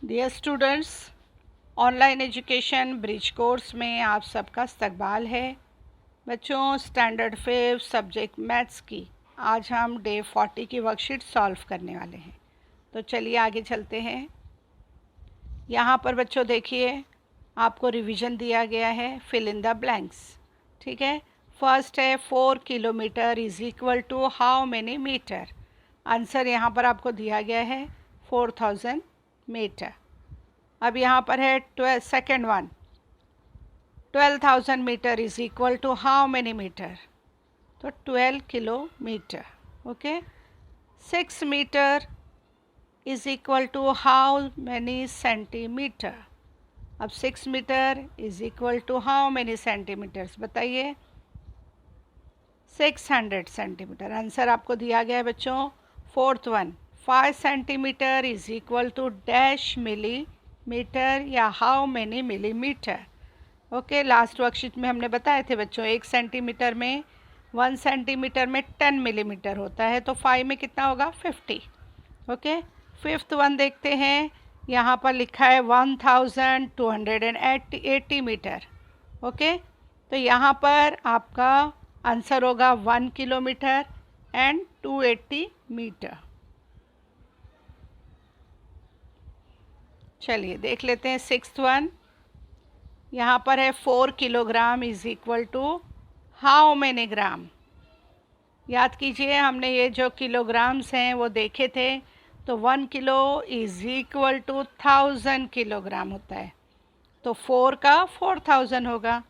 Dear students, online education bridge course में आप सबका इस्तकबाल है। बच्चों, स्टैंडर्ड 5 सब्जेक्ट मैथ्स की आज हम डे 40 की वर्कशीट सॉल्व करने वाले हैं। तो चलिए आगे चलते हैं। यहाँ पर बच्चों देखिए, आपको रिवीजन दिया गया है, फिल इन द ब्लैंक्स। ठीक है, फर्स्ट है 4 kilometre is equal to how many metre. Answer यहाँ पर आपको दिया गया है 4000 मीटर। अब यहाँ पर है second one, 12,000 metre is equal to how many metre, तो 12 kilometre. Okay, 6 metre is equal to how many centimetre. अब 6 metre is equal to how many centimetres, बताइए। 600 सेंटीमीटर। आंसर आपको दिया गया है बच्चों। Fourth one, 5 centimetre is equal to dash millimetre या how many millimetre. Okay, last worksheet में हमने बताए थे बच्चों, 1 सेंटीमीटर में 1 सेंटीमीटर में 10 मिलीमीटर होता है, तो 5 में कितना होगा 50। ओके, फिफ्थ वन देखते हैं। यहाँ पर लिखा है 1280 मीटर। ओके, तो यहाँ पर आपका आंसर होगा 1 किलोमीटर एंड 280 मीटर। चलिए देख लेते हैं सिक्स्थ वन। यहाँ पर है 4 kilogram is equal to how many gram. याद कीजिए, हमने ये जो किलोग्राम्स हैं वो देखे थे, तो 1 kilo is equal to 1000 kilogram होता है, तो 4 का 4000 होगा।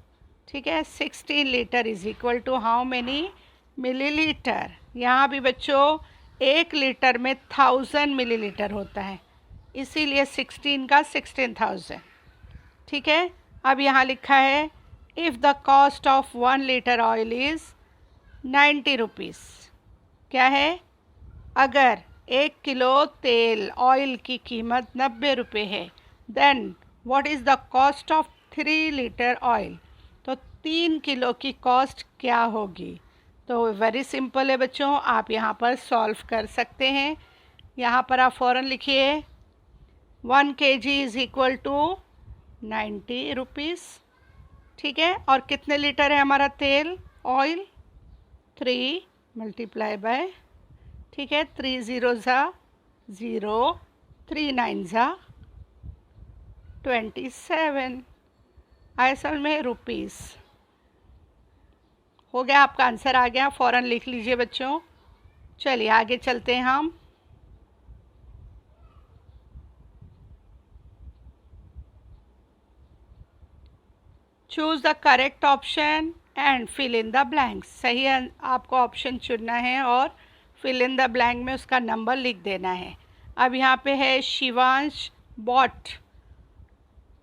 ठीक है, 16 litre is equal to how many millilitre. यहाँ भी बच्चों 1 लीटर में 1000 मिलीलीटर होता है, इसीलिए 16 का 16,000। ठीक है, अब यहाँ लिखा है if the cost of 1 litre oil is 90 rupees. क्या है? अगर 1 किलो तेल ऑयल की कीमत 90 रुपये है, then what is the cost of 3 litre oil. तो 3 किलो की कॉस्ट क्या होगी? तो वेरी सिंपल है बच्चों, आप यहाँ पर सॉल्व कर सकते हैं। यहाँ पर आप फ़ौरन लिखिए 1 kg is equal to 90 rupees. ठीक है, और कितने लीटर है हमारा तेल ऑयल? 3 मल्टीप्लाई बाय, ठीक है, 3 0 ज़ा 0, 3 9 ज़ा 27, असल में रुपीज़। हो गया, आपका आंसर आ गया, फ़ौरन लिख लीजिए बच्चों। चलिए आगे चलते हैं हम। Choose the correct option and fill in the blanks. सही आपको ऑप्शन चुनना है और फिल इन द ब्लैंक में उसका नंबर लिख देना है। अब यहाँ पे है Shivansh bought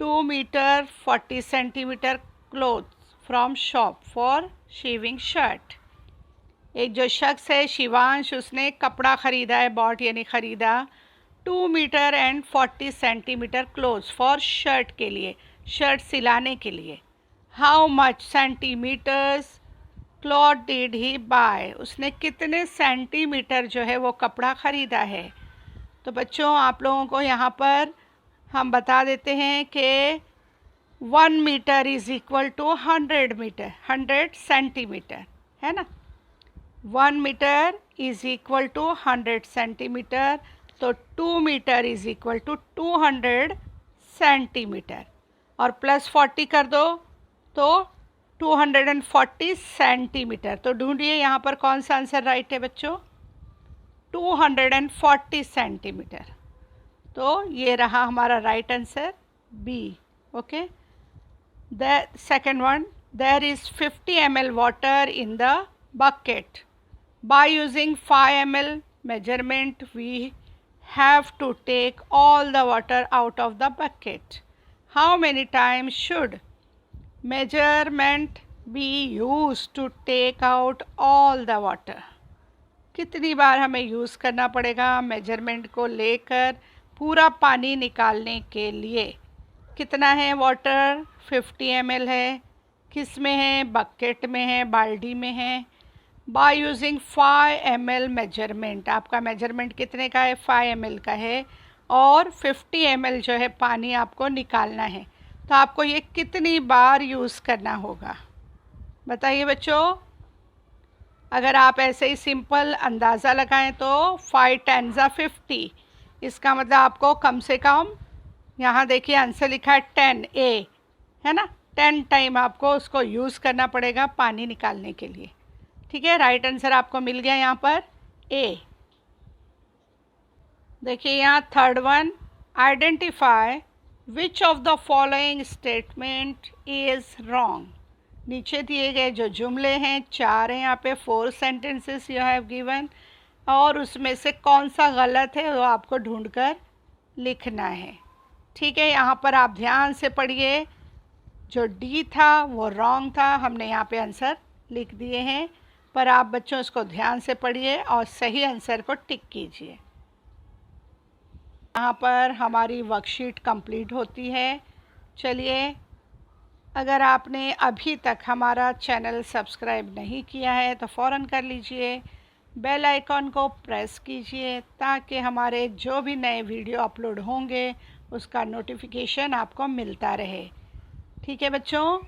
2 metre 40 centimetre clothes from shop for shaving shirt. एक जो शख्स है शिवांश, उसने कपड़ा ख़रीदा है, बॉट यानी ख़रीदा 2 metre and 40 centimetre clothes for shirt के लिए, शर्ट सिलाने के लिए। How much centimetres cloth did he buy. उसने कितने सेंटीमीटर जो है वो कपड़ा ख़रीदा है। तो बच्चों आप लोगों को यहाँ पर हम बता देते हैं कि 1 metre is equal to 100 metre, 100 centimetre है ना। 1 metre is equal to 100 centimetre, तो 2 metre is equal to 200 centimetre, और प्लस 40 कर दो तो 240 सेंटीमीटर। तो ढूंढिए यहाँ पर कौन सा आंसर राइट है बच्चों? 240 सेंटीमीटर। तो ये रहा हमारा right answer B. Okay, the second one, there is 50 ml water in the bucket. By using 5 ml measurement, we have to take all the water out of the bucket. How many times should measurement be used to take out all the water? कितनी बार हमें use करना पड़ेगा measurement को लेकर पूरा पानी निकालने के लिए? कितना है वाटर? 50 ml है। किस में है? बकेट में है, बाल्टी में है। बाय यूजिंग 5 ml मेजरमेंट, आपका मेजरमेंट कितने का है? 5 ml का है। और 50 ml जो है पानी आपको निकालना है। तो आपको ये कितनी बार यूज़ करना होगा बताइए बच्चों। अगर आप ऐसे ही सिंपल अंदाज़ा लगाएं तो 5 10 50, इसका मतलब आपको कम से कम, यहाँ देखिए आंसर लिखा है 10 ए, है ना, 10 टाइम आपको उसको यूज़ करना पड़ेगा पानी निकालने के लिए। ठीक है, राइट आंसर आपको मिल गया यहाँ पर ए। देखिए यहाँ third one, identify which of the following statement is wrong. नीचे दिए गए जो जुमले हैं 4 हैं यहाँ पे, 4 सेंटेंसेस यू हैव गिवन, और उसमें से कौन सा गलत है वो आपको ढूंढकर लिखना है। ठीक है, यहाँ पर आप ध्यान से पढ़िए, जो डी था वो रॉन्ग था, हमने यहाँ पे आंसर लिख दिए हैं, पर आप बच्चों इसको ध्यान से पढ़िए और सही आंसर को टिक कीजिए। यहाँ पर हमारी वर्कशीट कंप्लीट होती है। चलिए, अगर आपने अभी तक हमारा चैनल सब्सक्राइब नहीं किया है तो फ़ौरन कर लीजिए, बेल आइकॉन को प्रेस कीजिए ताकि हमारे जो भी नए वीडियो अपलोड होंगे उसका नोटिफिकेशन आपको मिलता रहे। ठीक है बच्चों,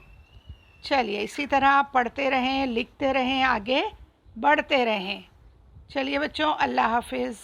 चलिए इसी तरह आप पढ़ते रहें, लिखते रहें, आगे बढ़ते रहें। चलिए बच्चों, अल्लाह हाफिज़।